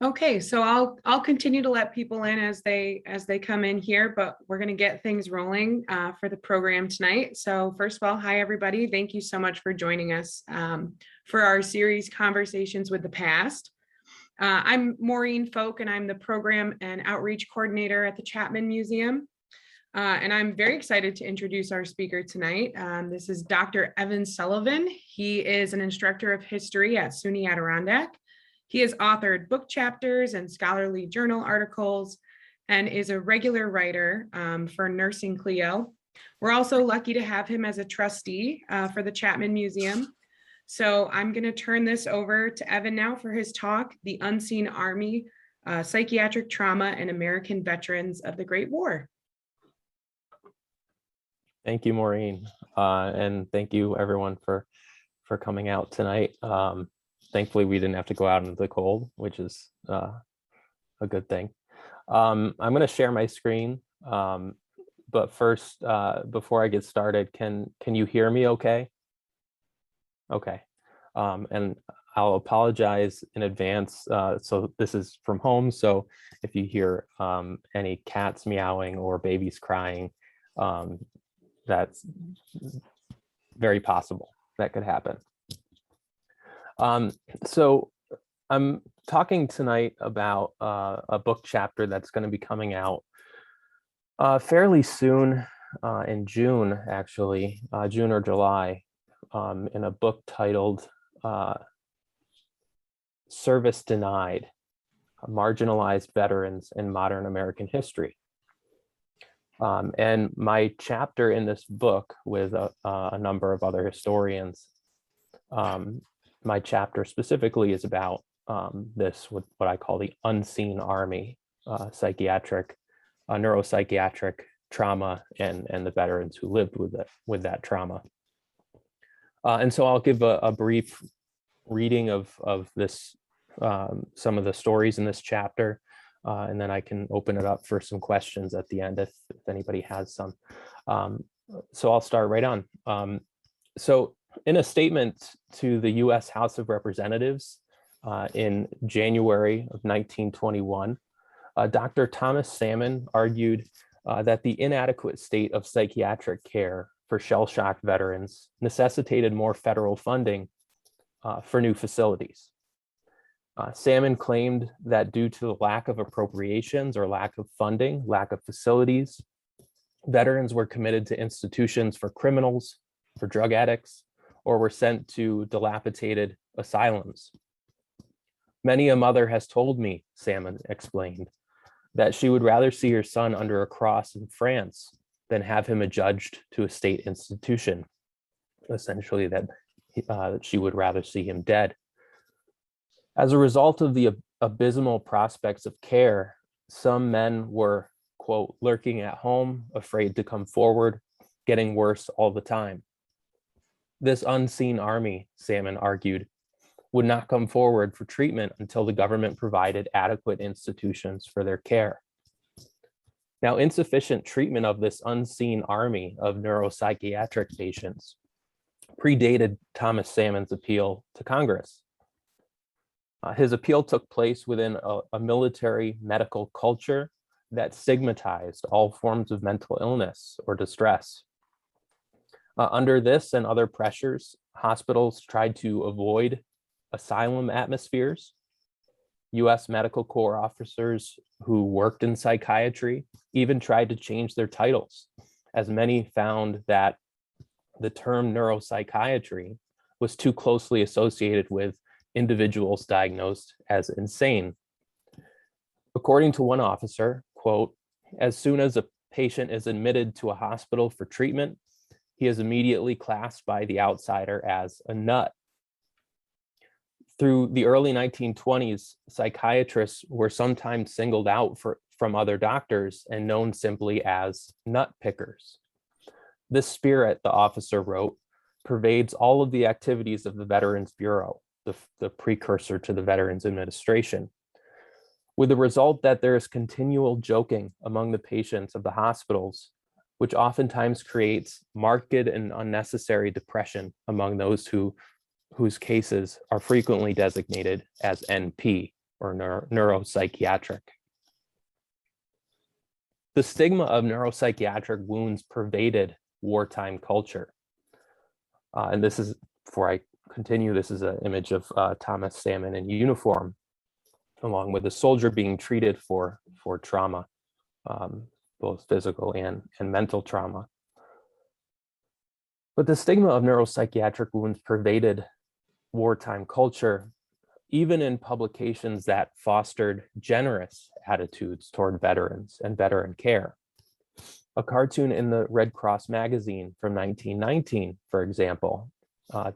Okay, so I'll continue to let people in as they come in here, but we're going to get things rolling for the program tonight. So first of all, hi everybody. Thank you so much for joining us for our series Conversations with the Past. I'm Maureen Folk, and I'm the Program and Outreach Coordinator at the Chapman Museum. And I'm very excited to introduce our speaker tonight. This is Dr. Evan Sullivan. He is an instructor of history at SUNY Adirondack. He has authored book chapters and scholarly journal articles and is a regular writer for Nursing Clio. We're also lucky to have him as a trustee for the Chapman Museum. So I'm going to turn this over to Evan now for his talk, The Unseen Army, Psychiatric Trauma and American Veterans of the Great War. Thank you, Maureen. And thank you everyone for coming out tonight. Thankfully, we didn't have to go out into the cold, which is a good thing. I'm going to share my screen. But first, before I get started, can you hear me okay? Okay. And I'll apologize in advance. So this is from home. So if you hear any cats meowing or babies crying, that's very possible. That could happen. So I'm talking tonight about a book chapter that's going to be coming out fairly soon in June, actually, June or July, in a book titled Service Denied, Marginalized Veterans in Modern American History. And my chapter in this book with a number of other historians, my chapter specifically is about what I call the unseen army, psychiatric, neuropsychiatric trauma, and the veterans who lived with that trauma. And so I'll give a brief reading of this, some of the stories in this chapter, and then I can open it up for some questions at the end if anybody has some. So I'll start right on. So in a statement to the US House of Representatives in January of 1921, Dr. Thomas Salmon argued that the inadequate state of psychiatric care for shell-shocked veterans necessitated more federal funding for new facilities. Salmon claimed that due to the lack of appropriations or lack of funding, lack of facilities, veterans were committed to institutions for criminals, for drug addicts, or were sent to dilapidated asylums. Many a mother has told me, Salmon explained, that she would rather see her son under a cross in France than have him adjudged to a state institution. Essentially, that she would rather see him dead. As a result of the abysmal prospects of care, some men were, quote, lurking at home, afraid to come forward, getting worse all the time. This unseen army, Salmon argued, would not come forward for treatment until the government provided adequate institutions for their care. Now, insufficient treatment of this unseen army of neuropsychiatric patients predated Thomas Salmon's appeal to Congress. His appeal took place within a military medical culture that stigmatized all forms of mental illness or distress. Under this and other pressures, hospitals tried to avoid asylum atmospheres. US Medical Corps officers who worked in psychiatry even tried to change their titles, as many found that the term neuropsychiatry was too closely associated with individuals diagnosed as insane. According to one officer, quote, as soon as a patient is admitted to a hospital for treatment, he is immediately classed by the outsider as a nut. Through the early 1920s, psychiatrists were sometimes singled out from other doctors and known simply as nut pickers. This spirit, the officer wrote, pervades all of the activities of the Veterans Bureau, the precursor to the Veterans Administration, with the result that there is continual joking among the patients of the hospitals, which oftentimes creates marked and unnecessary depression among those whose cases are frequently designated as NP, or neuropsychiatric. The stigma of neuropsychiatric wounds pervaded wartime culture. And this is, before I continue, this is an image of Thomas Salmon in uniform, along with a soldier being treated for trauma, both physical and mental trauma. But the stigma of neuropsychiatric wounds pervaded wartime culture, even in publications that fostered generous attitudes toward veterans and veteran care. A cartoon in the Red Cross magazine from 1919, for example,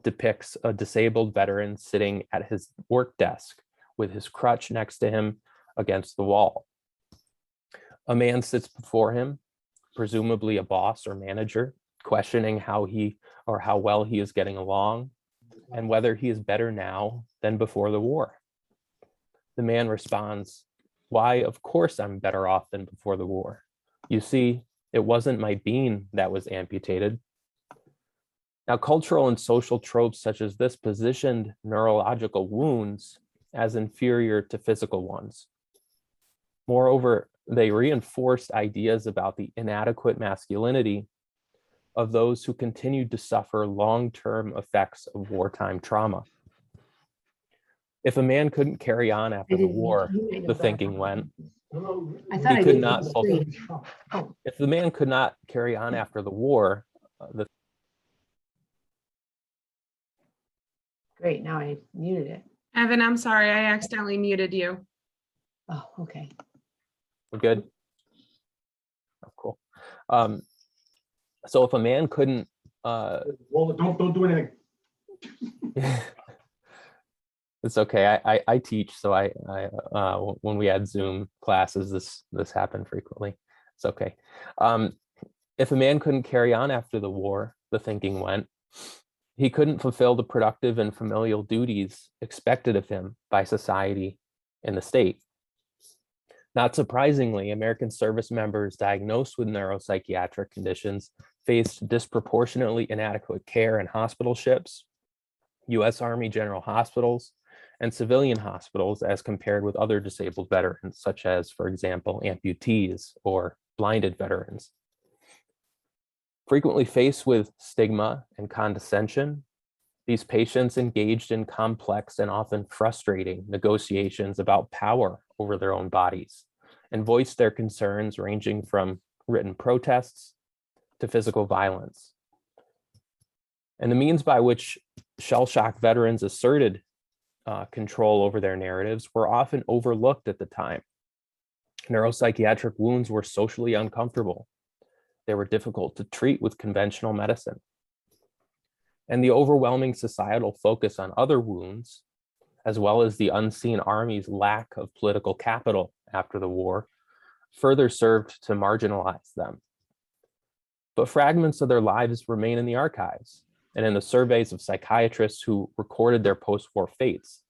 depicts a disabled veteran sitting at his work desk with his crutch next to him against the wall. A man sits before him, presumably a boss or manager, questioning how well he is getting along and whether he is better now than before the war. The man responds, "Why, of course I'm better off than before the war. You see, it wasn't my bean that was amputated." Now, cultural and social tropes such as this positioned neurological wounds as inferior to physical ones. Moreover, they reinforced ideas about the inadequate masculinity of those who continued to suffer long-term effects of wartime trauma. If a man couldn't carry on after the war, the thinking went, he could not fulfill. If the man could not carry on after the war, Great, now I muted it. Evan, I'm sorry, I accidentally muted you. Oh, okay. we're good. Oh, cool. So if a man couldn't, Well, don't do anything. it's okay. I teach, so I when we had Zoom classes, this happened frequently. It's okay. If a man couldn't carry on after the war, the thinking went, he couldn't fulfill the productive and familial duties expected of him by society and the state. Not surprisingly, American service members diagnosed with neuropsychiatric conditions faced disproportionately inadequate care in hospital ships, U.S. Army General Hospitals, and civilian hospitals as compared with other disabled veterans, such as, for example, amputees or blinded veterans. Frequently faced with stigma and condescension, these patients engaged in complex and often frustrating negotiations about power over their own bodies and voiced their concerns ranging from written protests to physical violence. And the means by which shell-shock veterans asserted control over their narratives were often overlooked at the time. Neuropsychiatric wounds were socially uncomfortable. They were difficult to treat with conventional medicine. And the overwhelming societal focus on other wounds, as well as the unseen army's lack of political capital after the war, further served to marginalize them. But fragments of their lives remain in the archives and in the surveys of psychiatrists who recorded their post-war fates.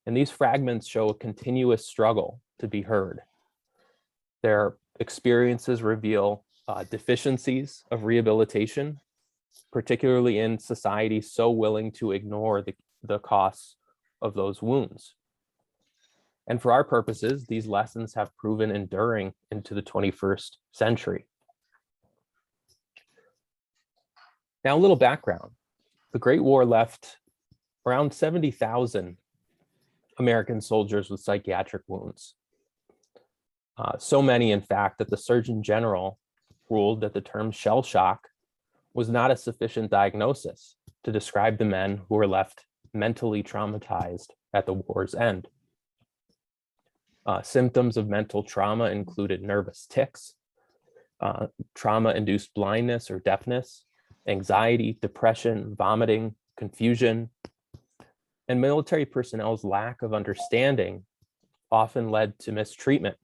And these fragments show a continuous struggle to be heard. Their experiences reveal deficiencies of rehabilitation, particularly in societies so willing to ignore the costs of those wounds. And for our purposes, these lessons have proven enduring into the 21st century. Now, a little background. The Great War left around 70,000 American soldiers with psychiatric wounds. So many, in fact, that the Surgeon General ruled that the term shell shock was not a sufficient diagnosis to describe the men who were left mentally traumatized at the war's end. Symptoms of mental trauma included nervous tics, trauma-induced blindness or deafness, anxiety, depression, vomiting, confusion, and military personnel's lack of understanding often led to mistreatment,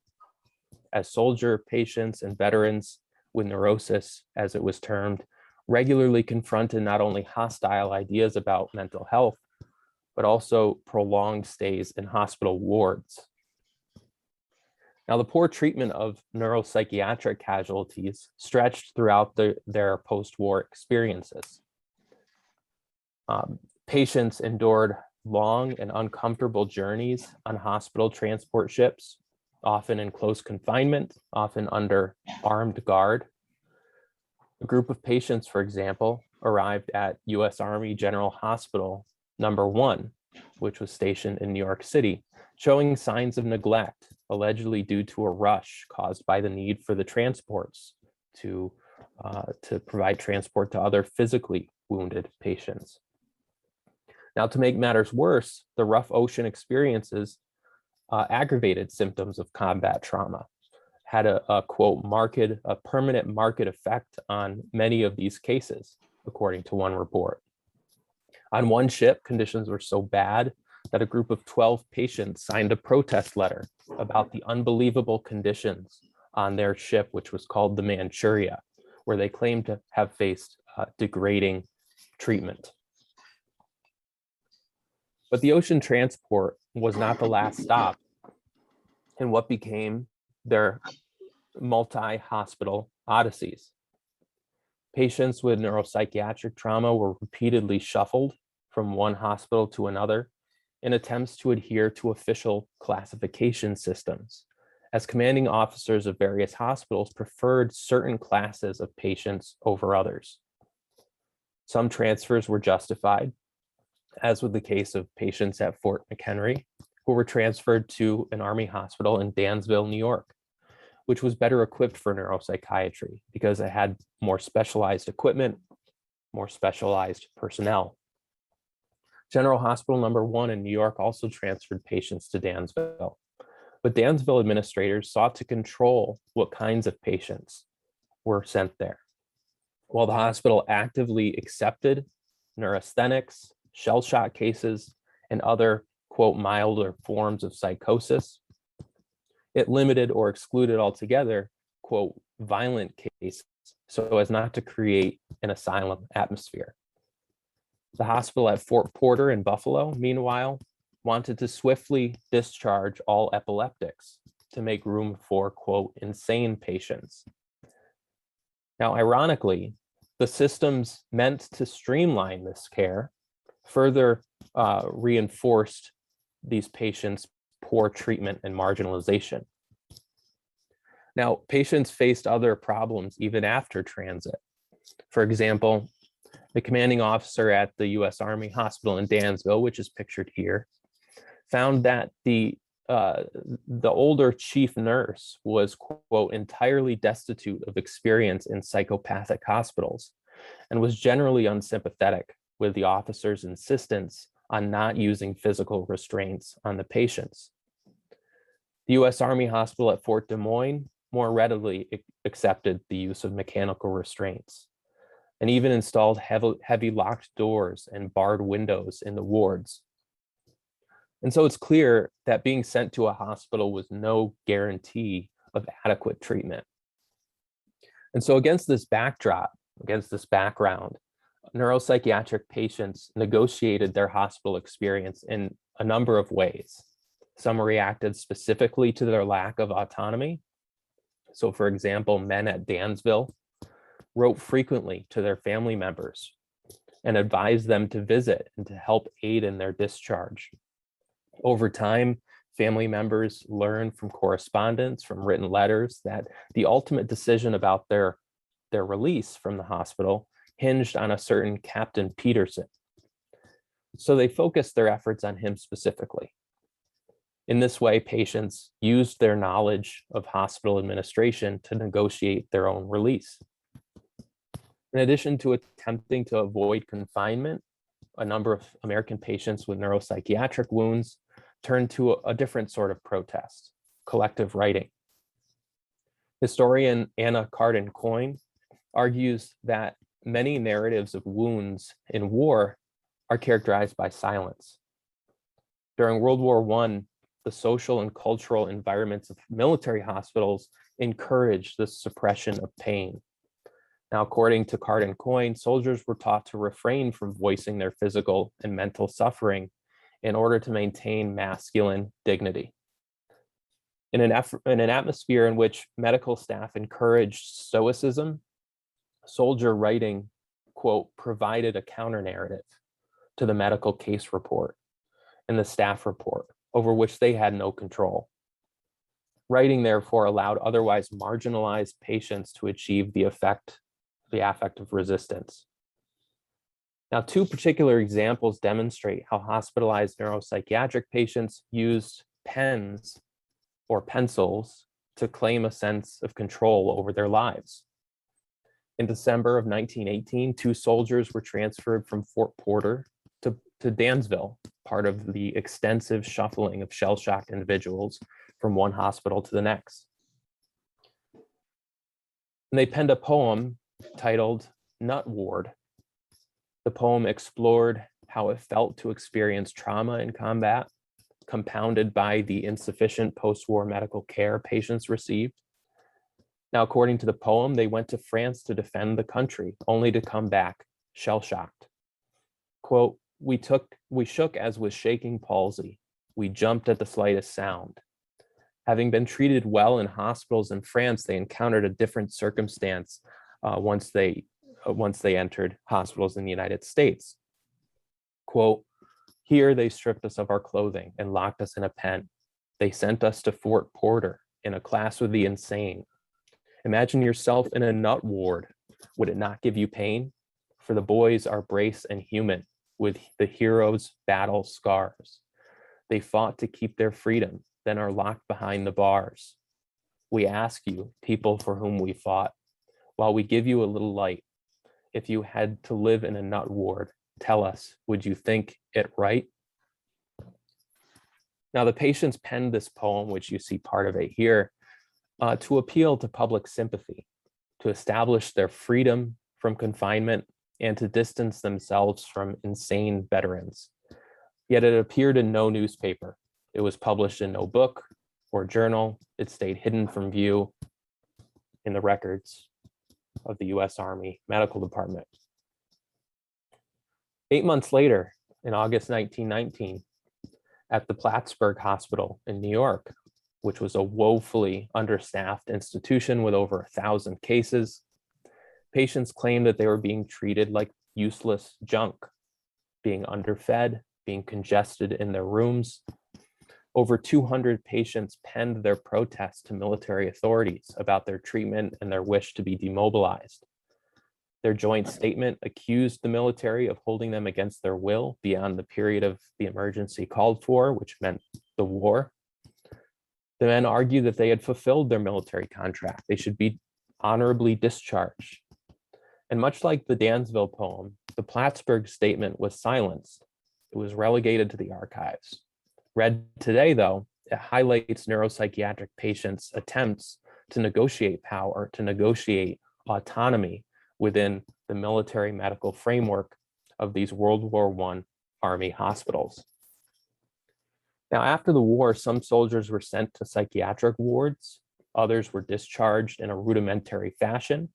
as soldier patients and veterans with neurosis, as it was termed, regularly confronted not only hostile ideas about mental health, but also prolonged stays in hospital wards. Now, the poor treatment of neuropsychiatric casualties stretched throughout their post-war experiences. Patients endured long and uncomfortable journeys on hospital transport ships, often in close confinement, often under armed guard. A group of patients, for example, arrived at U.S. Army General Hospital number 1, which was stationed in New York City, showing signs of neglect, allegedly due to a rush caused by the need for the transports to provide transport to other physically wounded patients. Now, to make matters worse, the rough ocean experiences aggravated symptoms of combat trauma, had a quote, a permanent marked effect on many of these cases, according to one report. On one ship, conditions were so bad that a group of 12 patients signed a protest letter about the unbelievable conditions on their ship, which was called the Manchuria, where they claimed to have faced degrading treatment. But the ocean transport was not the last stop in what became their multi-hospital odysseys. Patients with neuropsychiatric trauma were repeatedly shuffled from one hospital to another in attempts to adhere to official classification systems, as commanding officers of various hospitals preferred certain classes of patients over others. Some transfers were justified, as with the case of patients at Fort McHenry, who were transferred to an Army hospital in Dansville, New York, which was better equipped for neuropsychiatry because it had more specialized equipment, more specialized personnel. General Hospital number 1 in New York also transferred patients to Dansville, but Dansville administrators sought to control what kinds of patients were sent there. While the hospital actively accepted neurasthenics, shell shock cases, and other, quote, milder forms of psychosis, it limited or excluded altogether, quote, violent cases, so as not to create an asylum atmosphere. The hospital at Fort Porter in Buffalo, meanwhile, wanted to swiftly discharge all epileptics to make room for, quote, insane patients. Now, ironically, the systems meant to streamline this care further reinforced these patients' poor treatment and marginalization. Now, patients faced other problems even after transit. For example, the commanding officer at the U.S. Army Hospital in Dansville, which is pictured here, found that the older chief nurse was, quote, entirely destitute of experience in psychopathic hospitals and was generally unsympathetic with the officer's insistence on not using physical restraints on the patients. The U.S. Army Hospital at Fort Des Moines more readily accepted the use of mechanical restraints and even installed heavy locked doors and barred windows in the wards. And so it's clear that being sent to a hospital was no guarantee of adequate treatment. And so against this backdrop, against this background, neuropsychiatric patients negotiated their hospital experience in a number of ways. Some reacted specifically to their lack of autonomy. So for example, men at Dansville wrote frequently to their family members and advised them to visit and to help aid in their discharge. Over time, family members learned from correspondence, from written letters, that the ultimate decision about their release from the hospital hinged on a certain Captain Peterson. So they focused their efforts on him specifically. In this way, patients used their knowledge of hospital administration to negotiate their own release. In addition to attempting to avoid confinement, a number of American patients with neuropsychiatric wounds turned to a different sort of protest, collective writing. Historian Anna Carden-Coyne argues that many narratives of wounds in war are characterized by silence. During World War I, the social and cultural environments of military hospitals encouraged the suppression of pain. Now, according to Carden-Coyne, soldiers were taught to refrain from voicing their physical and mental suffering in order to maintain masculine dignity. In an atmosphere in which medical staff encouraged stoicism, soldier writing, quote, provided a counter narrative to the medical case report, and the staff report, over which they had no control. Writing, therefore, allowed otherwise marginalized patients to achieve the affect of resistance. Now, two particular examples demonstrate how hospitalized neuropsychiatric patients used pens or pencils to claim a sense of control over their lives. In December of 1918, two soldiers were transferred from Fort Porter to Dansville, part of the extensive shuffling of shell-shocked individuals from one hospital to the next. And they penned a poem titled Nut Ward. The poem explored how it felt to experience trauma in combat, compounded by the insufficient post-war medical care patients received. Now, according to the poem, they went to France to defend the country, only to come back shell-shocked. Quote, we shook as with shaking palsy. We jumped at the slightest sound. Having been treated well in hospitals in France, they encountered a different circumstance once they entered hospitals in the United States. Quote, here they stripped us of our clothing and locked us in a pen. They sent us to Fort Porter in a class with the insane. Imagine yourself in a nut ward. Would it not give you pain? For the boys are braced and human with the heroes' battle scars. They fought to keep their freedom, then are locked behind the bars. We ask you, people for whom we fought, while we give you a little light, if you had to live in a nut ward, tell us, would you think it right? Now, the patients penned this poem, which you see part of it here, to appeal to public sympathy, to establish their freedom from confinement, and to distance themselves from insane veterans. Yet it appeared in no newspaper. It was published in no book or journal. It stayed hidden from view in the records of the US Army Medical Department. 8 months later, in August 1919, at the Plattsburgh Hospital in New York, which was a woefully understaffed institution with over 1,000 cases, patients claimed that they were being treated like useless junk, being underfed, being congested in their rooms. Over 200 patients penned their protests to military authorities about their treatment and their wish to be demobilized. Their joint statement accused the military of holding them against their will beyond the period of the emergency called for, which meant the war. The men argued that they had fulfilled their military contract. They should be honorably discharged. And much like the Dansville poem, the Plattsburgh statement was silenced. It was relegated to the archives. Read today, though, it highlights neuropsychiatric patients' attempts to negotiate power, to negotiate autonomy within the military medical framework of these World War I Army hospitals. Now, after the war, some soldiers were sent to psychiatric wards. Others were discharged in a rudimentary fashion.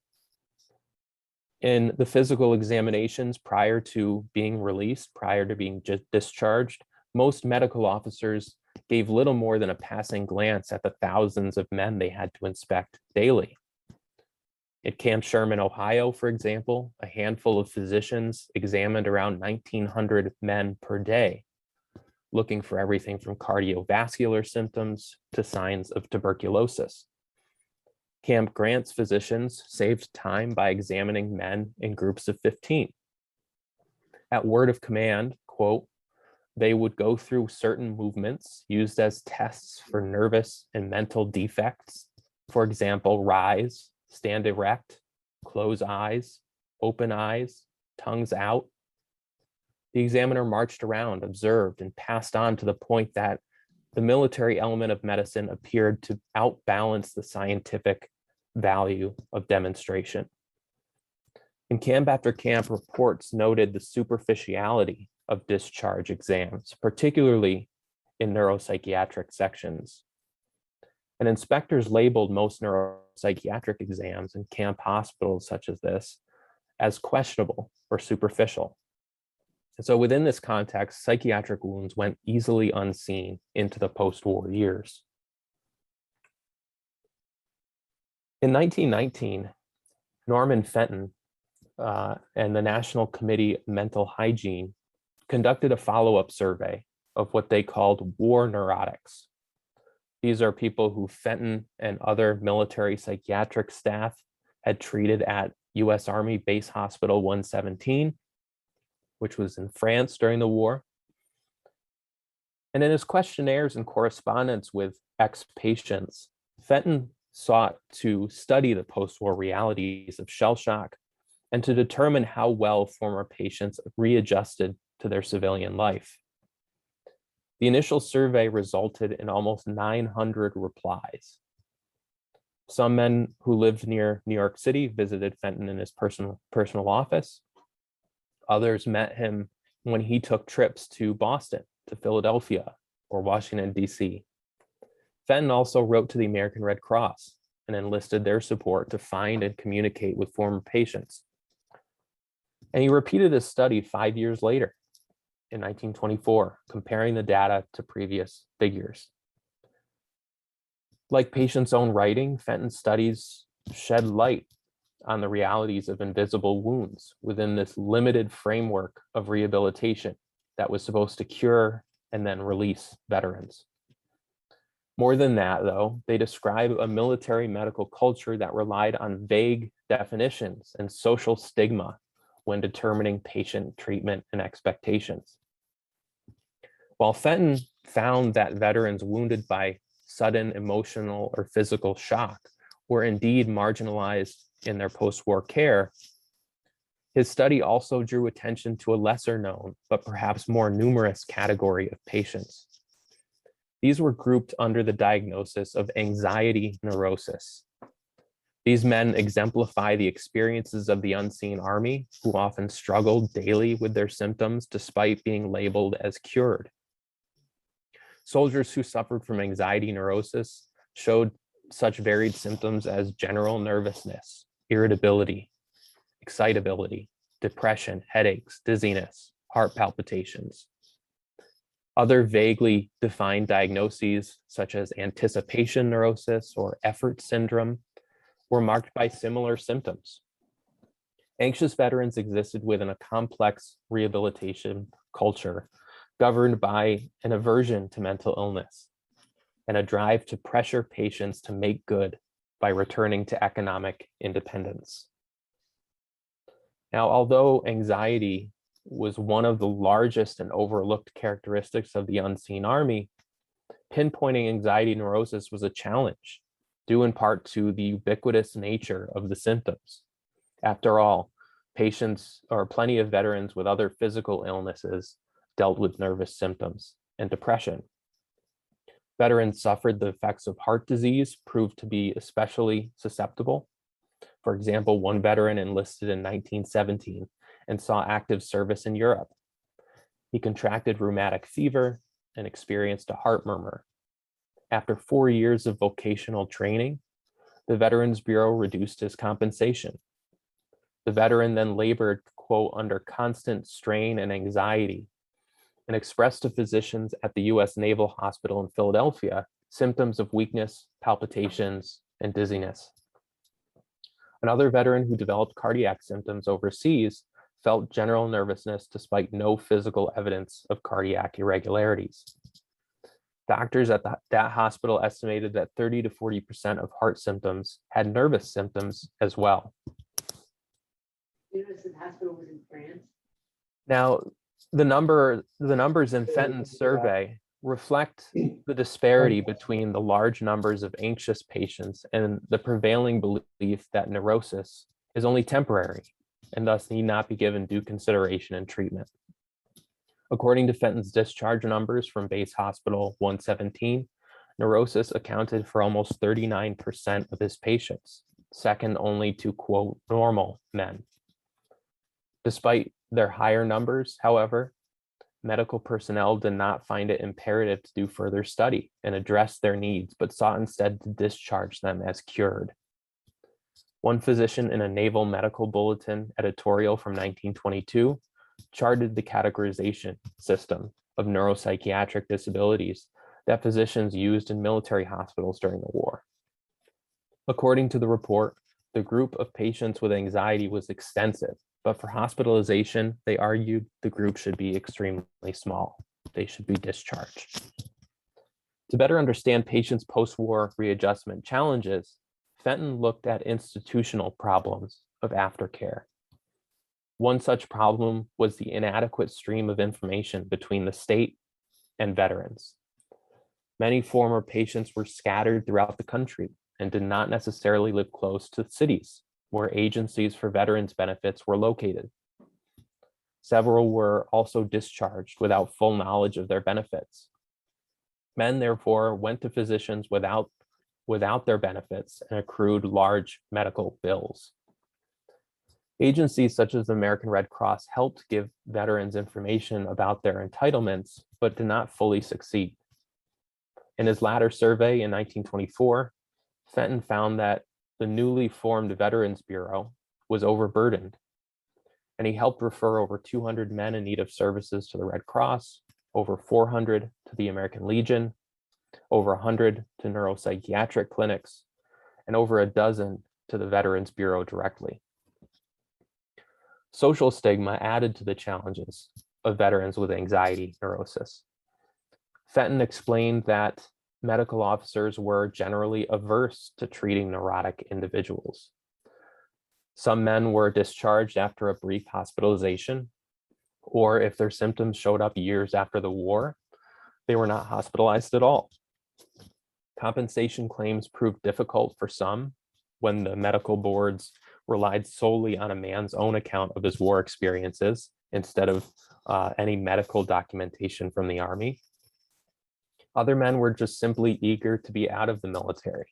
In the physical examinations prior to being released, prior to being discharged, most medical officers gave little more than a passing glance at the thousands of men they had to inspect daily. At Camp Sherman, Ohio, for example, a handful of physicians examined around 1,900 men per day, looking for everything from cardiovascular symptoms to signs of tuberculosis. Camp Grant's physicians saved time by examining men in groups of 15. At word of command, quote, they would go through certain movements used as tests for nervous and mental defects. For example, rise, stand erect, close eyes, open eyes, tongues out. The examiner marched around, observed, and passed on to the point that the military element of medicine appeared to outbalance the scientific value of demonstration. In camp after camp, reports noted the superficiality of discharge exams, particularly in neuropsychiatric sections. And inspectors labeled most neuropsychiatric exams in camp hospitals such as this as questionable or superficial. And so within this context, psychiatric wounds went easily unseen into the post-war years. In 1919, Norman Fenton and the National Committee of Mental Hygiene conducted a follow-up survey of what they called war neurotics. These are people who Fenton and other military psychiatric staff had treated at US Army Base Hospital 117, which was in France during the war. And in his questionnaires and correspondence with ex-patients, Fenton sought to study the post-war realities of shell shock and to determine how well former patients readjusted to their civilian life. The initial survey resulted in almost 900 replies. Some men who lived near New York City visited Fenton in his personal office. Others met him when he took trips to Boston, to Philadelphia, or Washington, D.C. Fenton also wrote to the American Red Cross and enlisted their support to find and communicate with former patients. And he repeated his study 5 years later, in 1924, comparing the data to previous figures. Like patients' own writing, Fenton's studies shed light on the realities of invisible wounds within this limited framework of rehabilitation that was supposed to cure and then release veterans. More than that, though, they describe a military medical culture that relied on vague definitions and social stigma when determining patient treatment and expectations. While Fenton found that veterans wounded by sudden emotional or physical shock were indeed marginalized in their post-war care, his study also drew attention to a lesser known, but perhaps more numerous category of patients. These were grouped under the diagnosis of anxiety neurosis. These men exemplify the experiences of the unseen army, who often struggled daily with their symptoms despite being labeled as cured. Soldiers who suffered from anxiety neurosis showed such varied symptoms as general nervousness, irritability, excitability, depression, headaches, dizziness, heart palpitations. Other vaguely defined diagnoses, such as anticipation neurosis or effort syndrome, were marked by similar symptoms. Anxious veterans existed within a complex rehabilitation culture governed by an aversion to mental illness and a drive to pressure patients to make good by returning to economic independence. Now, although anxiety was one of the largest and overlooked characteristics of the unseen army, pinpointing anxiety neurosis was a challenge, due in part to the ubiquitous nature of the symptoms. After all, patients or plenty of veterans with other physical illnesses dealt with nervous symptoms and depression. Veterans suffered the effects of heart disease, proved to be especially susceptible. For example, one veteran enlisted in 1917 and saw active service in Europe. He contracted rheumatic fever and experienced a heart murmur. After 4 years of vocational training, the Veterans Bureau reduced his compensation. The veteran then labored, quote, under constant strain and anxiety, and expressed to physicians at the US Naval Hospital in Philadelphia symptoms of weakness, palpitations, and dizziness. Another veteran who developed cardiac symptoms overseas felt general nervousness despite no physical evidence of cardiac irregularities. Doctors at that hospital estimated that 30 to 40% of heart symptoms had nervous symptoms as well. You know, the hospital was in France. Now, the numbers in Fenton's survey reflect the disparity between the large numbers of anxious patients and the prevailing belief that neurosis is only temporary and thus need not be given due consideration and treatment. According to Fenton's discharge numbers from Base Hospital 117, neurosis accounted for almost 39% of his patients, second only to, quote, normal men. Despite their higher numbers, however, medical personnel did not find it imperative to do further study and address their needs, but sought instead to discharge them as cured. One physician in a Naval Medical Bulletin editorial from 1922 charted the categorization system of neuropsychiatric disabilities that physicians used in military hospitals during the war. According to the report, the group of patients with anxiety was extensive, but for hospitalization, they argued the group should be extremely small. they should be discharged. To better understand patients' post-war readjustment challenges, Fenton looked at institutional problems of aftercare. One such problem was the inadequate stream of information between the state and veterans. Many former patients were scattered throughout the country and did not necessarily live close to cities where agencies for veterans benefits were located. Several were also discharged without full knowledge of their benefits. Men, therefore, went to physicians without their benefits and accrued large medical bills. Agencies such as the American Red Cross helped give veterans information about their entitlements, but did not fully succeed. In his latter survey in 1924, Fenton found that the newly formed Veterans Bureau was overburdened, and he helped refer over 200 men in need of services to the Red Cross, over 400 to the American Legion, over 100 to neuropsychiatric clinics, and over a dozen to the Veterans Bureau directly. Social stigma added to the challenges of veterans with anxiety neurosis. Fenton explained that medical officers were generally averse to treating neurotic individuals. Some men were discharged after a brief hospitalization, or if their symptoms showed up years after the war, they were not hospitalized at all. Compensation claims proved difficult for some when the medical boards relied solely on a man's own account of his war experiences instead of any medical documentation from the Army. Other men were just simply eager to be out of the military.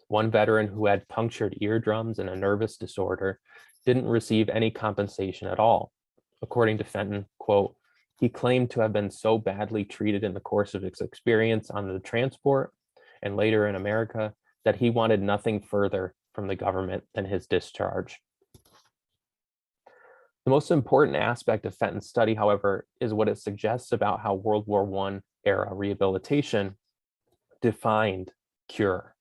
One veteran who had punctured eardrums and a nervous disorder didn't receive any compensation at all. According to Fenton, quote, he claimed to have been so badly treated in the course of his experience on the transport and later in America that he wanted nothing further from the government than his discharge. The most important aspect of Fenton's study, however, is what it suggests about how World War I era rehabilitation defined cure.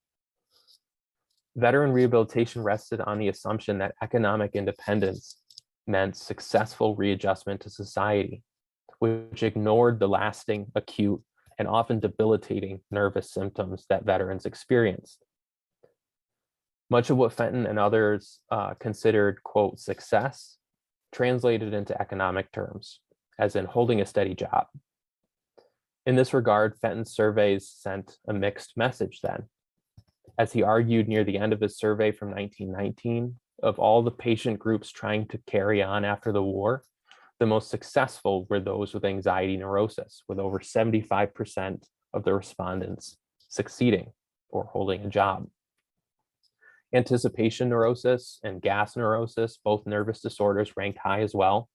Veteran rehabilitation rested on the assumption that economic independence meant successful readjustment to society, which ignored the lasting, acute, and often debilitating nervous symptoms that veterans experienced. Much of what Fenton and others considered, quote, success translated into economic terms, as in holding a steady job. In this regard, Fenton's surveys sent a mixed message then. As he argued near the end of his survey from 1919, of all the patient groups trying to carry on after the war, the most successful were those with anxiety neurosis, with over 75% of the respondents succeeding or holding a job. Anticipation neurosis and gas neurosis, both nervous disorders, ranked high as well.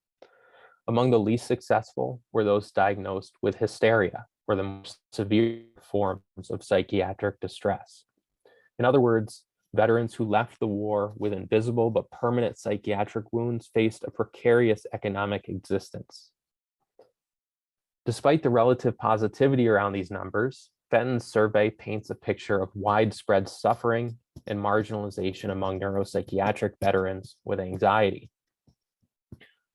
Among the least successful were those diagnosed with hysteria, or the most severe forms of psychiatric distress. In other words, veterans who left the war with invisible but permanent psychiatric wounds faced a precarious economic existence. Despite the relative positivity around these numbers, Fenton's survey paints a picture of widespread suffering and marginalization among neuropsychiatric veterans with anxiety.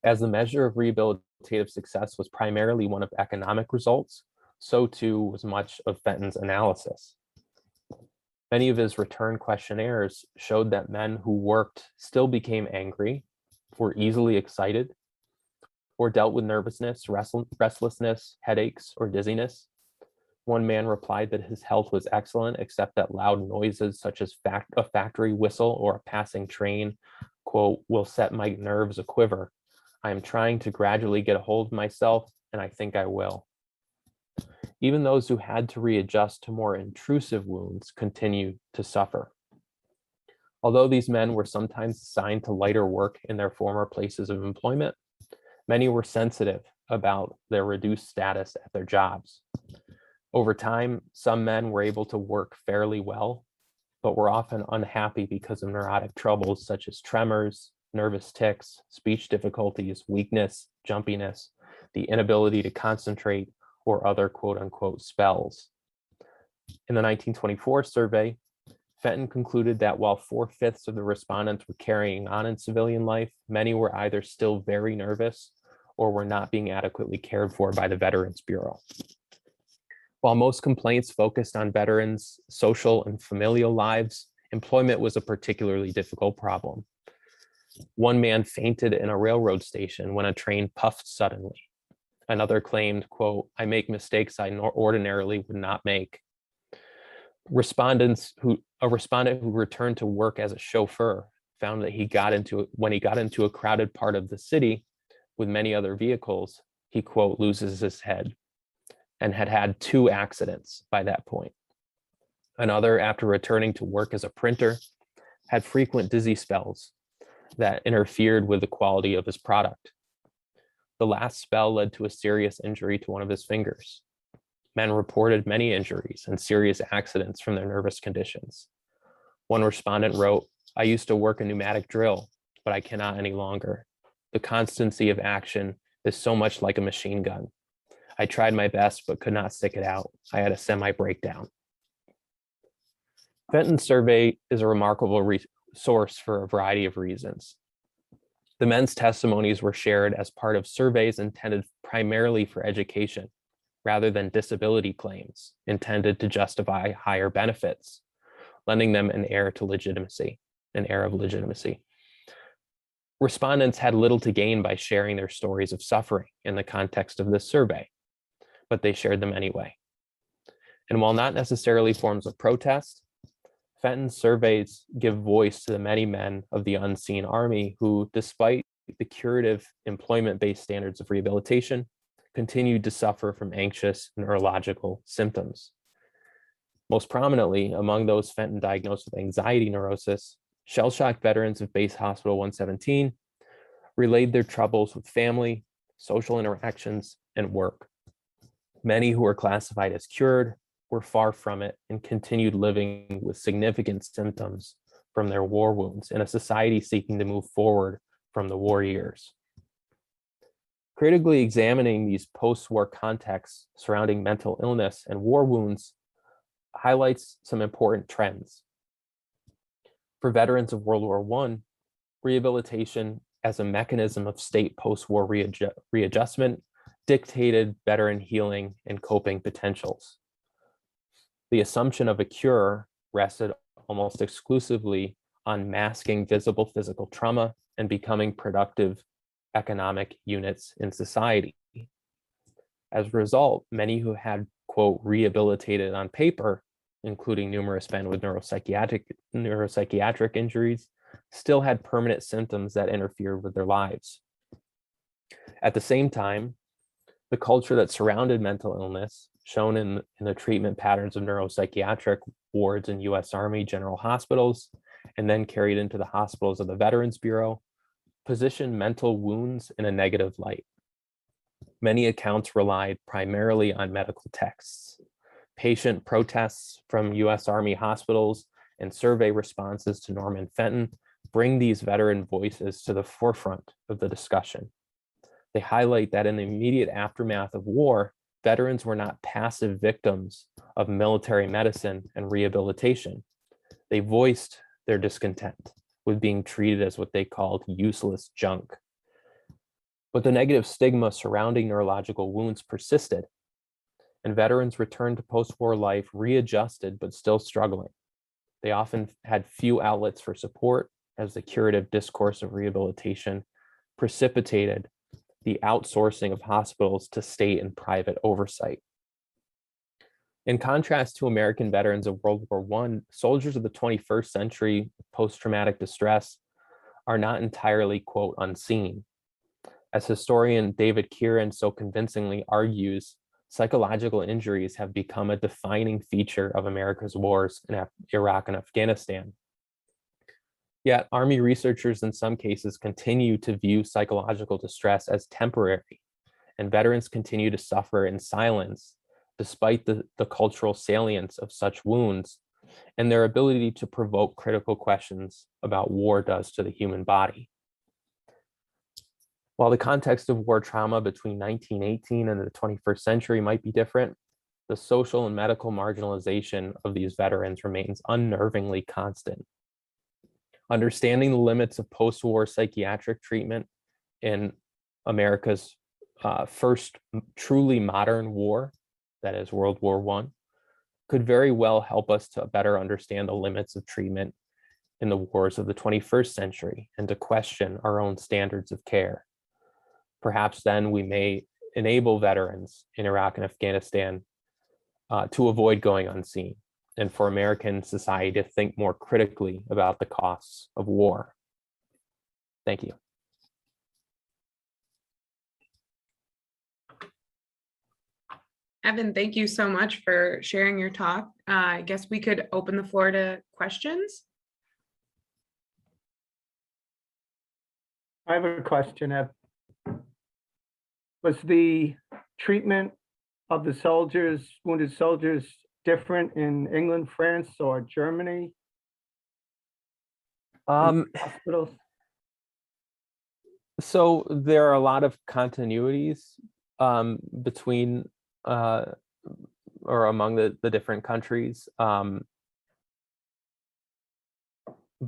As the measure of rehabilitative success was primarily one of economic results, so too was much of Fenton's analysis. Many of his return questionnaires showed that men who worked still became angry, were easily excited, or dealt with nervousness, restlessness, headaches, or dizziness. One man replied that his health was excellent, except that loud noises such as a factory whistle or a passing train, quote, will set my nerves a quiver. I am trying to gradually get a hold of myself, and I think I will. Even those who had to readjust to more intrusive wounds continued to suffer. Although these men were sometimes assigned to lighter work in their former places of employment, many were sensitive about their reduced status at their jobs. Over time, some men were able to work fairly well, but were often unhappy because of neurotic troubles such as tremors, nervous tics, speech difficulties, weakness, jumpiness, the inability to concentrate, or other quote-unquote spells. In the 1924 survey, Fenton concluded that while 4/5 of the respondents were carrying on in civilian life, many were either still very nervous or were not being adequately cared for by the Veterans Bureau. While most complaints focused on veterans' social and familial lives, employment was a particularly difficult problem. One man fainted in a railroad station when a train puffed suddenly. Another claimed, quote, "I make mistakes I ordinarily would not make." A respondent who returned to work as a chauffeur found that when he got into a crowded part of the city with many other vehicles, he, quote, "loses his head," and had had 2 accidents by that point. Another, after returning to work as a printer, had frequent dizzy spells that interfered with the quality of his product. The last spell led to a serious injury to one of his fingers. Men reported many injuries and serious accidents from their nervous conditions. One respondent wrote, "I used to work a pneumatic drill, but I cannot any longer. The constancy of action is so much like a machine gun. I tried my best, but could not stick it out. I had a semi-breakdown." Fenton's survey is a remarkable source for a variety of reasons. The men's testimonies were shared as part of surveys intended primarily for education, rather than disability claims intended to justify higher benefits, lending them an air of legitimacy. Respondents had little to gain by sharing their stories of suffering in the context of this survey, but they shared them anyway. And while not necessarily forms of protest, Fenton's surveys give voice to the many men of the unseen army who, despite the curative employment-based standards of rehabilitation, continued to suffer from anxious neurological symptoms. Most prominently, among those Fenton diagnosed with anxiety neurosis, shell-shock veterans of Base Hospital 117 relayed their troubles with family, social interactions, and work. Many who were classified as cured were far from it and continued living with significant symptoms from their war wounds in a society seeking to move forward from the war years. Critically examining these post-war contexts surrounding mental illness and war wounds highlights some important trends. For veterans of World War I, rehabilitation as a mechanism of state post-war readjustment dictated veteran healing and coping potentials. The assumption of a cure rested almost exclusively on masking visible physical trauma and becoming productive economic units in society. As a result, many who had, quote, rehabilitated on paper, including numerous men with neuropsychiatric injuries, still had permanent symptoms that interfered with their lives. At the same time, the culture that surrounded mental illness, shown in the treatment patterns of neuropsychiatric wards in U.S. Army general hospitals, and then carried into the hospitals of the Veterans Bureau, positioned mental wounds in a negative light. Many accounts relied primarily on medical texts. Patient protests from U.S. Army hospitals and survey responses to Norman Fenton bring these veteran voices to the forefront of the discussion. They highlight that in the immediate aftermath of war, veterans were not passive victims of military medicine and rehabilitation. They voiced their discontent with being treated as what they called useless junk. But the negative stigma surrounding neurological wounds persisted, and veterans returned to post-war life readjusted but still struggling. They often had few outlets for support, as the curative discourse of rehabilitation precipitated the outsourcing of hospitals to state and private oversight. In contrast to American veterans of World War I, soldiers of the 21st century post-traumatic distress are not entirely, quote, unseen. As historian David Kieran so convincingly argues, psychological injuries have become a defining feature of America's wars in Iraq and Afghanistan. Yet, Army researchers in some cases continue to view psychological distress as temporary, and veterans continue to suffer in silence despite the cultural salience of such wounds and their ability to provoke critical questions about war does to the human body. While the context of war trauma between 1918 and the 21st century might be different, the social and medical marginalization of these veterans remains unnervingly constant. Understanding the limits of post-war psychiatric treatment in America's first truly modern war, that is World War I, could very well help us to better understand the limits of treatment in the wars of the 21st century and to question our own standards of care. Perhaps then we may enable veterans in Iraq and Afghanistan to avoid going unseen, and for American society to think more critically about the costs of war. Thank you. Evan, thank you so much for sharing your talk. I guess we could open the floor to questions. I have a question, Ed. Was the treatment of the soldiers, wounded soldiers, different in England, France, or Germany? Hospitals? So there are a lot of continuities between or among the different countries.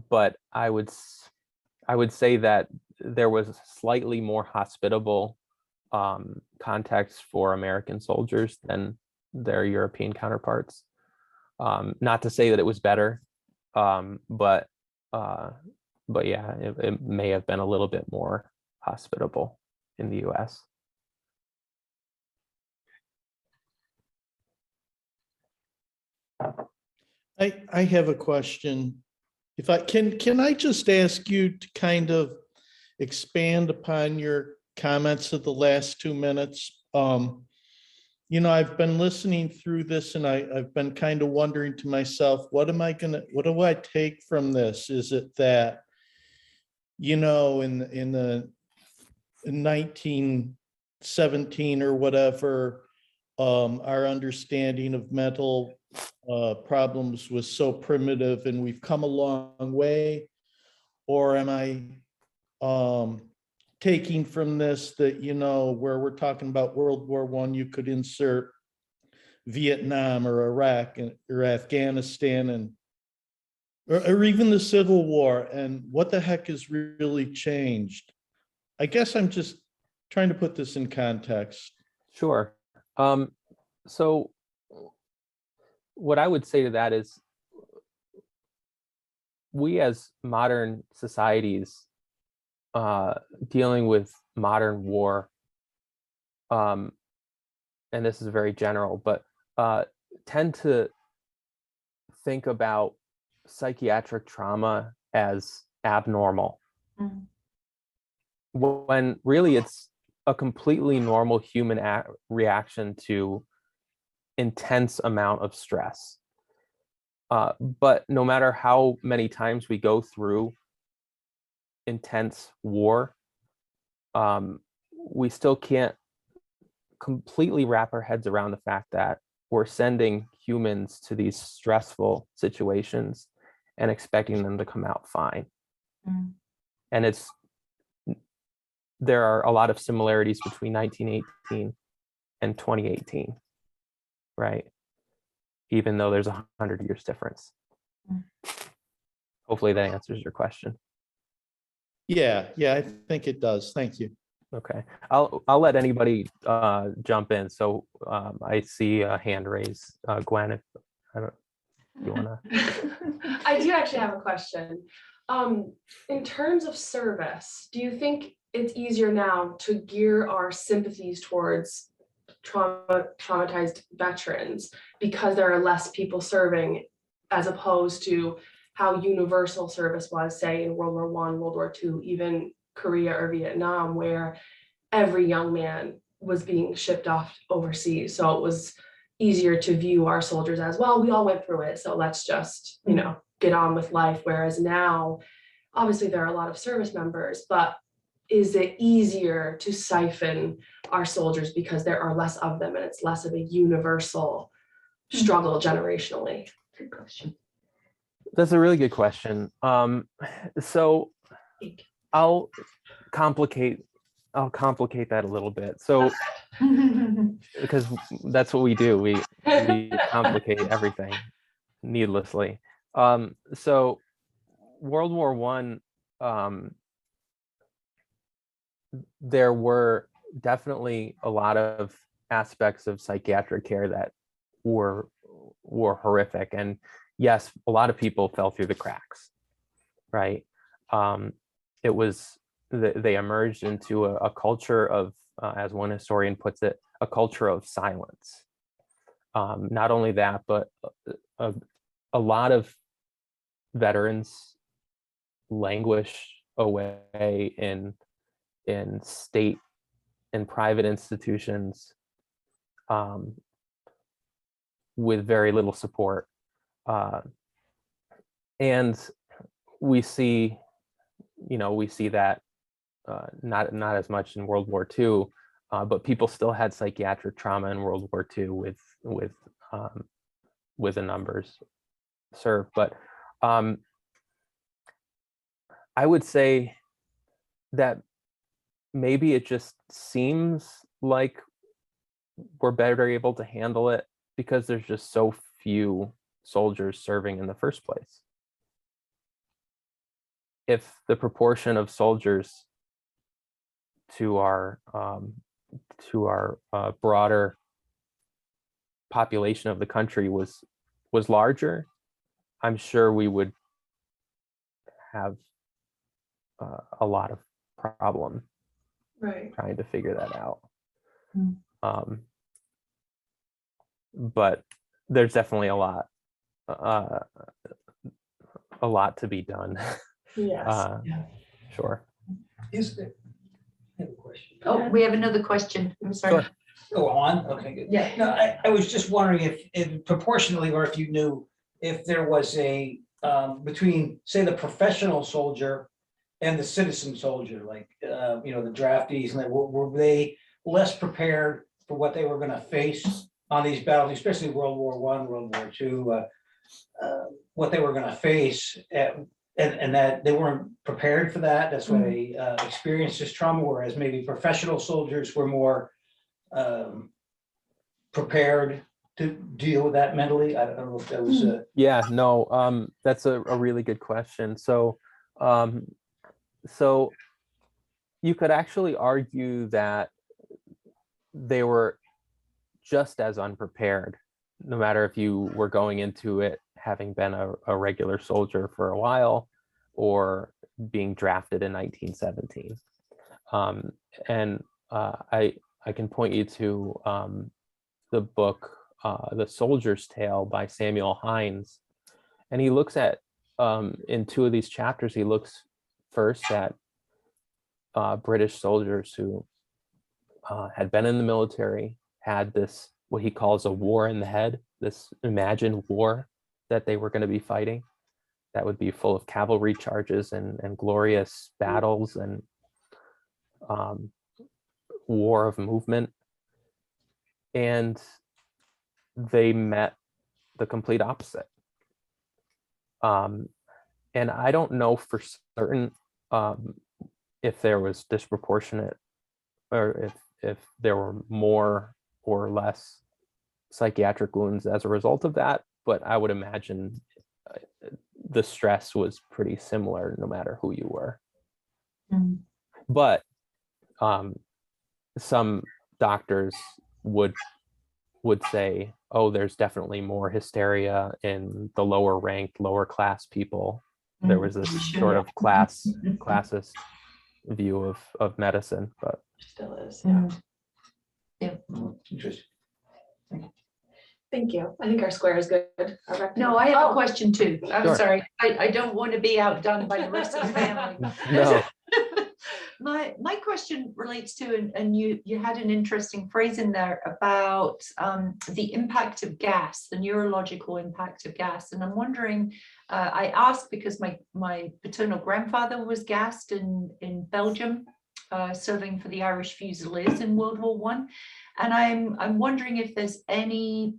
But I would say that there was slightly more hospitable context for American soldiers than their European counterparts. Not to say that it was better, but yeah, it may have been a little bit more hospitable in the US. I have a question. If I can I just ask you to kind of expand upon your comments of the last 2 minutes? I've been listening through this and I've been kind of wondering to myself, what do I take from this? Is it that, in the 1917 or whatever, our understanding of mental problems was so primitive and we've come a long way? Or am I taking from this that, where we're talking about World War I, you could insert Vietnam or Iraq or Afghanistan or even the Civil War, and what the heck has really changed? I guess I'm just trying to put this in context. Sure. So what I would say to that is, we as modern societies dealing with modern war, and this is very general, but tend to think about psychiatric trauma as abnormal, when really it's a completely normal human reaction to intense amount of stress. But no matter how many times we go through intense war, we still can't completely wrap our heads around the fact that we're sending humans to these stressful situations and expecting them to come out fine. And there are a lot of similarities between 1918 and 2018, right? Even though there's 100 years difference. Hopefully that answers your question. Yeah, I think it does. Thank you. Okay, I'll let anybody jump in. So I see a hand raised. Gwen, if you wanna. I do actually have a question. In terms of service, do you think it's easier now to gear our sympathies towards traumatized veterans because there are less people serving, as opposed to how universal service was, say, in World War I, World War II, even Korea or Vietnam, where every young man was being shipped off overseas? So it was easier to view our soldiers as, well, we all went through it, so let's just, get on with life. Whereas now, obviously there are a lot of service members, but is it easier to siphon our soldiers because there are less of them and it's less of a universal struggle generationally? Good question. That's a really good question. So I'll complicate that a little bit. So because that's what we do. We complicate everything needlessly. So World War I, there were definitely a lot of aspects of psychiatric care that were horrific. And yes, a lot of people fell through the cracks, right? It was, they emerged into a culture of, as one historian puts it, a culture of silence. Not only that, but a lot of veterans languish away in state and private institutions with very little support. And we see, we see that not as much in World War II, but people still had psychiatric trauma in World War II with the numbers served. But I would say that maybe it just seems like we're better able to handle it because there's just so few soldiers serving in the first place. If the proportion of soldiers to our broader population of the country was larger, I'm sure we would have a lot of problem trying to figure that out. But there's definitely a lot to be done. Yes. Sure. Is there? I have a question. Oh, we have another question. I'm sorry. Sure. Go on. Okay, good. Yeah. No, I was just wondering if proportionally, or if you knew if there was a between, say, the professional soldier and the citizen soldier, like the draftees, and were they less prepared for what they were going to face on these battles, especially World War I, World War II, what they were going to face, and that they weren't prepared for that. That's why they experienced this trauma, whereas maybe professional soldiers were more prepared to deal with that mentally. I don't know if that was Yeah, no, that's a really good question. So you could actually argue that they were just as unprepared, no matter if you were going into it having been a regular soldier for a while or being drafted in 1917. And I can point you to the book, The Soldier's Tale by Samuel Hines. And he looks at, in two of these chapters, he looks first at British soldiers who had been in the military, had this, what he calls a war in the head, this imagined war that they were going to be fighting that would be full of cavalry charges and glorious battles and war of movement. And they met the complete opposite. And I don't know for certain if there was disproportionate, or if there were more or less psychiatric wounds as a result of that, but I would imagine the stress was pretty similar no matter who you were. But some doctors would say, oh, there's definitely more hysteria in the lower ranked, lower class people. There was this sort of classist view of medicine, but Still is. interesting. Thank you. I think our square is good. No, I have a question too. I'm Sure. sorry. I don't want to be outdone by the rest of the family. no. My question relates to, and you had an interesting phrase in there about the impact of gas, the neurological impact of gas. And I'm wondering, I ask because my paternal grandfather was gassed in Belgium, serving for the Irish Fusiliers in World War I. And I'm wondering if there's any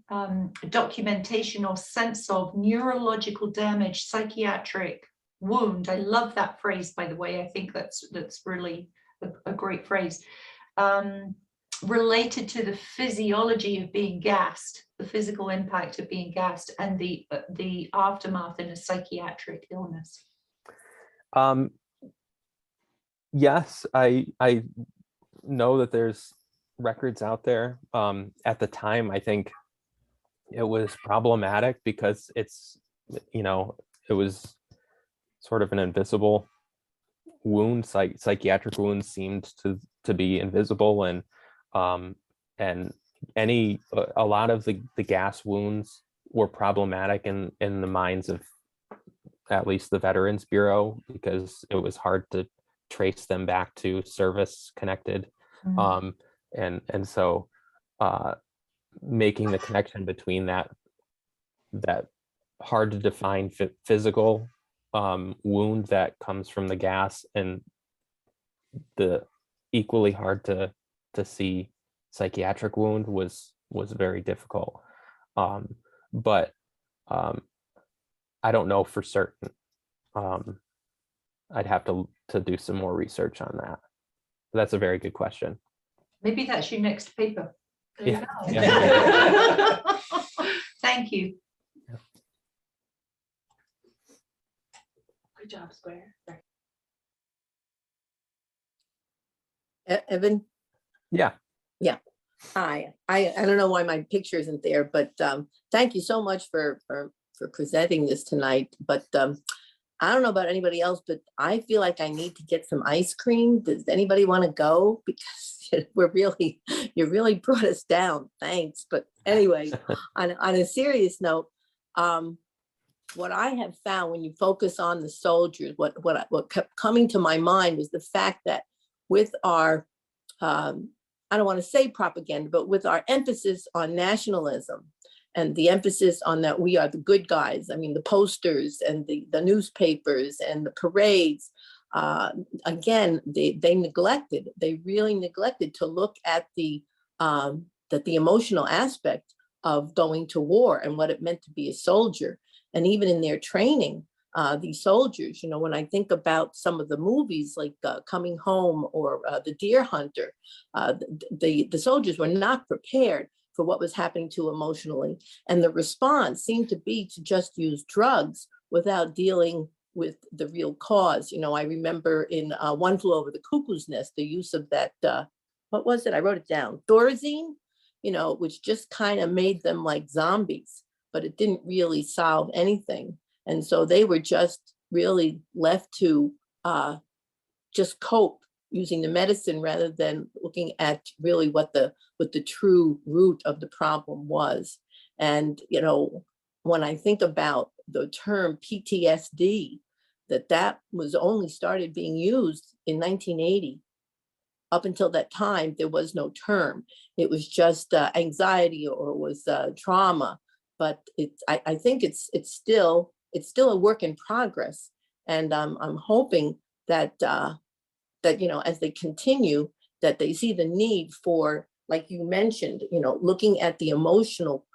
documentation or sense of neurological damage, psychiatric wound. I love that phrase, by the way. I think that's really a great phrase. Related to the physiology of being gassed, the physical impact of being gassed, and the aftermath in a psychiatric illness. Yes, I know that there's records out there. At the time, I think it was problematic because it's, it was sort of an invisible wound. Psychiatric wounds seemed to be invisible, and a lot of the gas wounds were problematic in the minds of at least the Veterans Bureau, because it was hard to trace them back to service connected. And so making the connection between that hard to define physical wound that comes from the gas and the equally hard to see psychiatric wound was very difficult. But I don't know for certain. I'd have to do some more research on that. That's a very good question. Maybe that's your next paper. There you Yeah. go. Thank you. Good job, Square. Evan? Yeah. Hi, I don't know why my picture isn't there, but thank you so much for presenting this tonight. But I don't know about anybody else, but I feel like I need to get some ice cream. Does anybody want to go? Because you really brought us down. Thanks. But anyway, on a serious note, what I have found when you focus on the soldiers, what kept coming to my mind was the fact that with our I don't want to say propaganda, but with our emphasis on nationalism and the emphasis on that we are the good guys. I mean, the posters and the newspapers and the parades, again, they really neglected to look at the emotional aspect of going to war and what it meant to be a soldier. And even in their training, these soldiers, when I think about some of the movies like Coming Home or The Deer Hunter, the soldiers were not prepared for what was happening to emotionally. And the response seemed to be to just use drugs without dealing with the real cause. I remember in One Flew Over the Cuckoo's Nest, the use of that, what was it? I wrote it down, Thorazine, which just kind of made them like zombies, but it didn't really solve anything. And so they were just really left to just cope using the medicine rather than looking at really what the true root of the problem was. And, when I think about the term PTSD, that was only started being used in 1980. Up until that time, there was no term. It was just anxiety or it was trauma. But I think it's still a work in progress. And I'm hoping that as they continue, that they see the need for, like you mentioned, looking at the emotional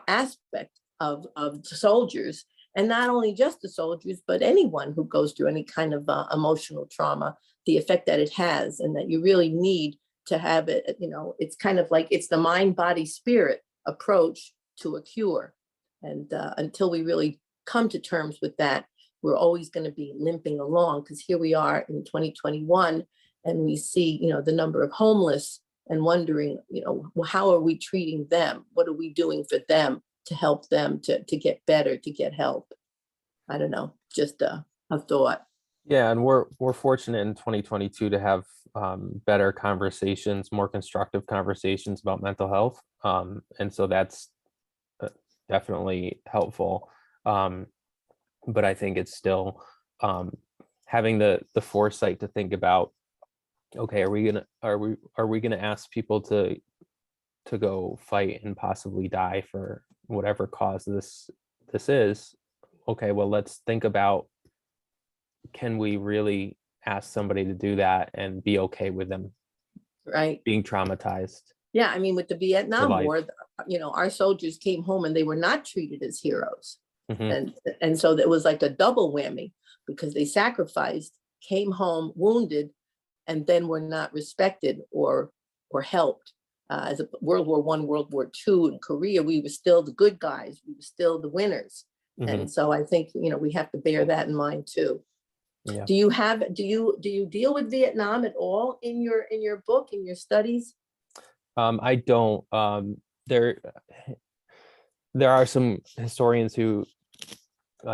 aspect of soldiers, and not only just the soldiers, but anyone who goes through any kind of emotional trauma, the effect that it has, and that you really need to have it, it's kind of like it's the mind, body, spirit approach to a cure. And until we really come to terms with that, we're always going to be limping along, because here we are in 2021 and we see, the number of homeless and wondering, well, how are we treating them? What are we doing for them to help them to get better, to get help? I don't know, just a thought. Yeah, and we're fortunate in 2022 to have better conversations, more constructive conversations about mental health. And so that's definitely helpful. But I think it's still having the foresight to think about, okay, are we gonna ask people to go fight and possibly die for whatever cause this is? Okay, well, let's think about, can we really ask somebody to do that and be okay with them being traumatized? Yeah, I mean, with the Vietnam War, our soldiers came home and they were not treated as heroes. Mm-hmm. And so it was like a double whammy, because they sacrificed, came home wounded, and then were not respected or helped. As a World War I, World War II, in Korea, we were still the good guys. We were still the winners. Mm-hmm. And so I think, we have to bear that in mind too. Yeah. Do you deal with Vietnam at all in your book, in your studies? I don't. There are some historians who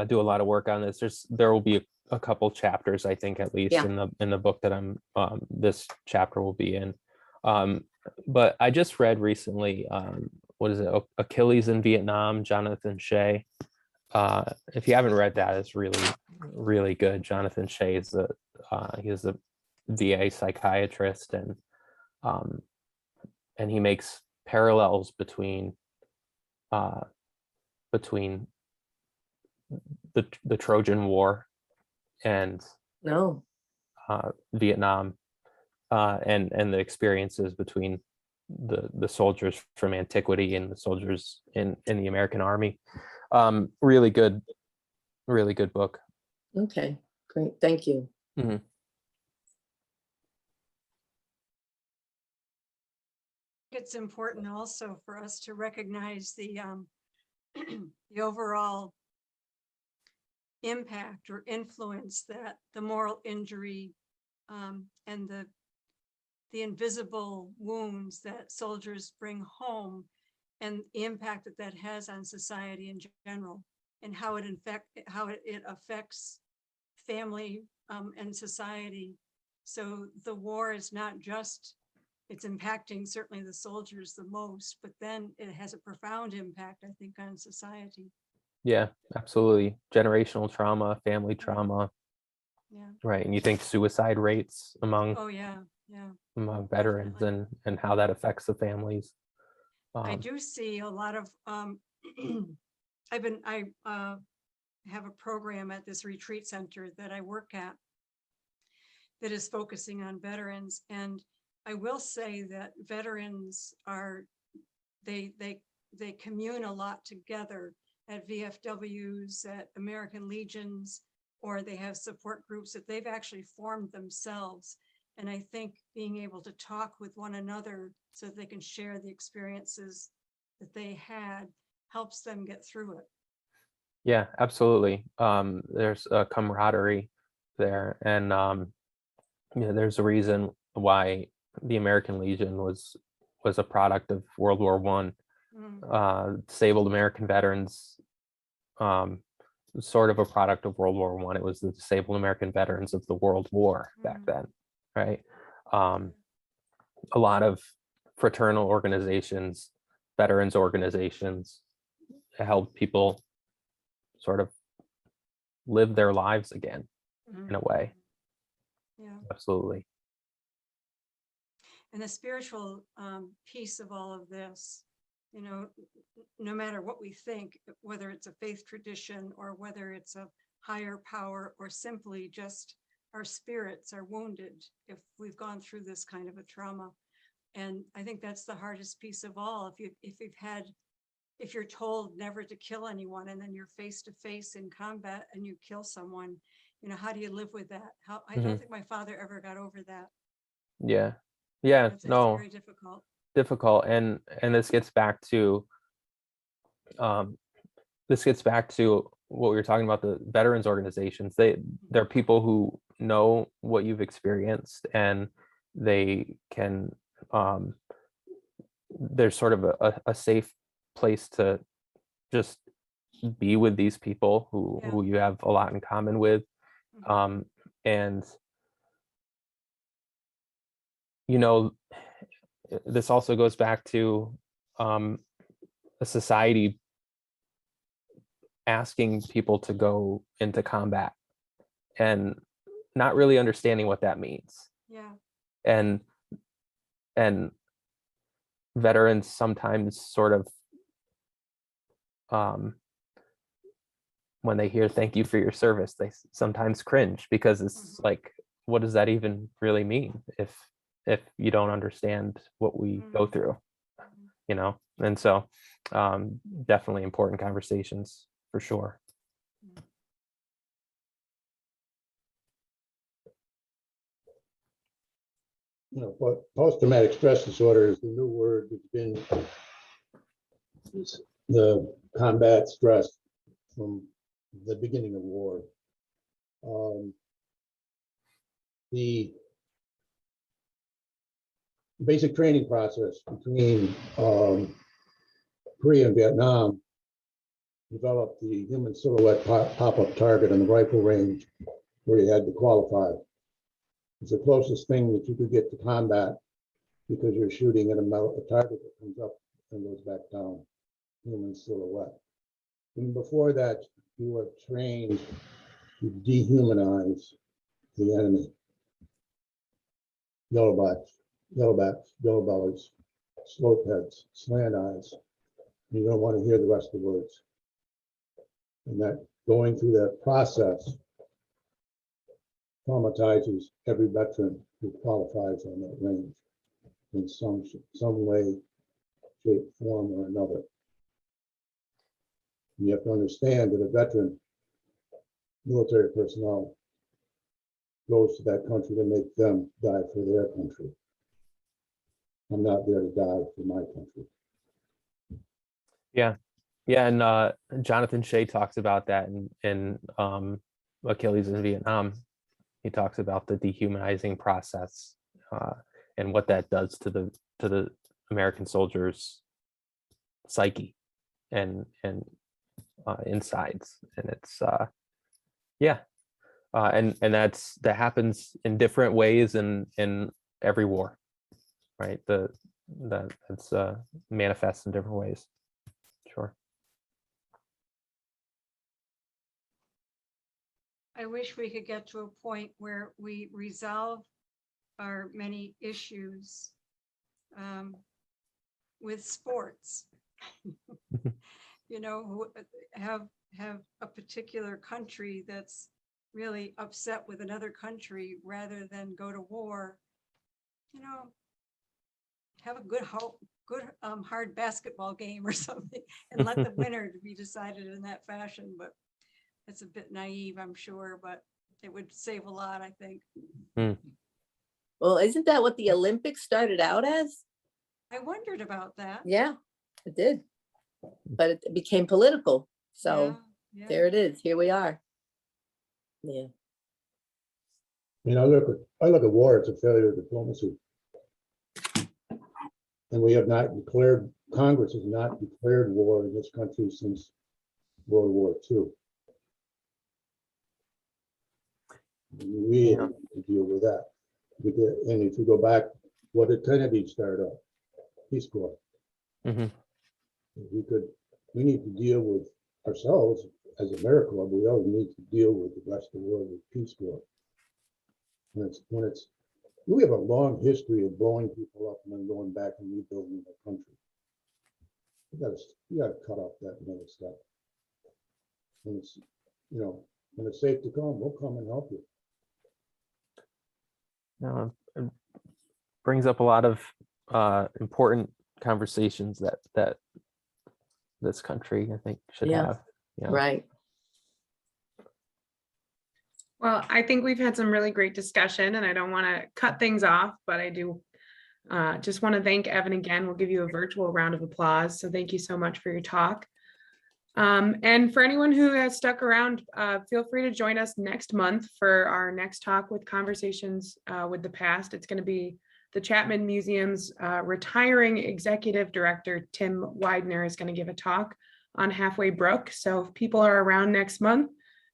do a lot of work on this. There will be a couple chapters, I think, at least Yeah. in the book that I'm this chapter will be in. But I just read recently, what is it, Achilles in Vietnam, Jonathan Shea. If you haven't read that, it's really good. Jonathan Shea is he's a VA psychiatrist, and he makes parallels between the Trojan War and No. Vietnam, and the experiences between the soldiers from antiquity and the soldiers in the American Army. Really good book. Okay, great. Thank you. Mhm. It's important also for us to recognize the the overall impact or influence that the moral injury and the invisible wounds that soldiers bring home, and the impact that that has on society in general, and how it affects family and society. So the war is not just, it's impacting certainly the soldiers the most, but then it has a profound impact, I think, on society. Yeah, absolutely. Generational trauma, family trauma, Yeah. right? And you think suicide rates among Oh, yeah. veterans Definitely. and how that affects the families. I do see a lot of I have a program at this retreat center that I work at that is focusing on veterans, and I will say that veterans are they commune a lot together at VFWs, at American Legions, or they have support groups that they've actually formed themselves. And I think being able to talk with one another so that they can share the experiences that they had helps them get through it. Yeah, absolutely. There's a camaraderie there, and there's a reason why the American Legion was a product of World War I. Disabled American veterans, sort of a product of World War I. It was the disabled American veterans of the World War back then, right? A lot of fraternal organizations, veterans organizations, helped people sort of live their lives again in a way. Yeah. Absolutely. And the spiritual piece of all of this, no matter what we think, whether it's a faith tradition or whether it's a higher power or simply just our spirits are wounded if we've gone through this kind of a trauma. And I think that's the hardest piece of all. If you're told never to kill anyone, and then you're face to face in combat and you kill someone, how do you live with that? I don't think my father ever got over that. Yeah. It's No, very difficult. And this gets back to what we were talking about, the veterans organizations. They're people who know what you've experienced, and they can there's sort of a safe place to just be with these people who you have a lot in common with. And this also goes back to a society asking people to go into combat and not really understanding what that means. Yeah. And veterans sometimes sort of when they hear "thank you for your service," they sometimes cringe, because it's like, what does that even really mean if you don't understand what we go through, and so definitely important conversations for sure. Post-traumatic stress disorder is the new word. It's been the combat stress from the beginning of war. the basic training process between Korea and Vietnam developed the human silhouette pop-up target on the rifle range where you had to qualify. It's the closest thing that you could get to combat because you're shooting at a target that comes up and goes back down, human silhouette. And before that, you were trained to dehumanize the enemy. Yellowbacks, yellow bellies, slope heads, slant eyes. You don't want to hear the rest of the words. And that going through that process traumatizes every veteran who qualifies on that range in some way, shape, form, or another. And you have to understand that a veteran, military personnel, goes to that country to make them die for their country. I'm not there to die for my country. Yeah, and Jonathan Shea talks about that in Achilles in Vietnam. He talks about the dehumanizing process and what that does to the American soldiers' psyche and insides, and it's and that happens in different ways in every war, right? That's manifests in different ways. Sure. I wish we could get to a point where we resolve our many issues with sports. You know, who have a particular country that's really upset with another country rather than go to war. You know, have a good hard basketball game or something and let the winner be decided in that fashion. But it's a bit naive, I'm sure, but it would save a lot, I think. Well, isn't that what the Olympics started out as? I wondered about that. Yeah, it did. But it became political. So yeah. there it is. Here we are. Yeah. You know, I look at war as a failure of diplomacy. And we have not declared, Congress has not declared war in this country since World War II. We have to deal with that. And if you go back, what did Kennedy start up? Peace Corps. Mm-hmm. We need to deal with ourselves as America, but we also need to deal with the rest of the world with Peace Corps. We have a long history of blowing people up and then going back and rebuilding the country. You gotta cut off that kind of stuff. When it's, when it's safe to come, we'll come and help you. No, it brings up a lot of important conversations that this country, I think, should have. Yeah. Right. Well, I think we've had some really great discussion, and I don't want to cut things off, but I do just want to thank Evan again. We'll give you a virtual round of applause. So thank you so much for your talk. And for anyone who has stuck around, feel free to join us next month for our next talk with Conversations with the Past. It's going to be the Chapman Museum's retiring executive director, Tim Widener, is going to give a talk on Halfway Brook. So if people are around next month,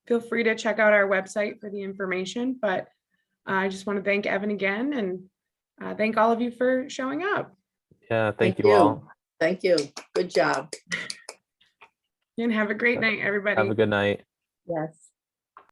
feel free to check out our website for the information. But I just want to thank Evan again and thank all of you for showing up. Yeah, thank you all. Thank you. Good job. And have a great night, everybody. Have a good night. Yes.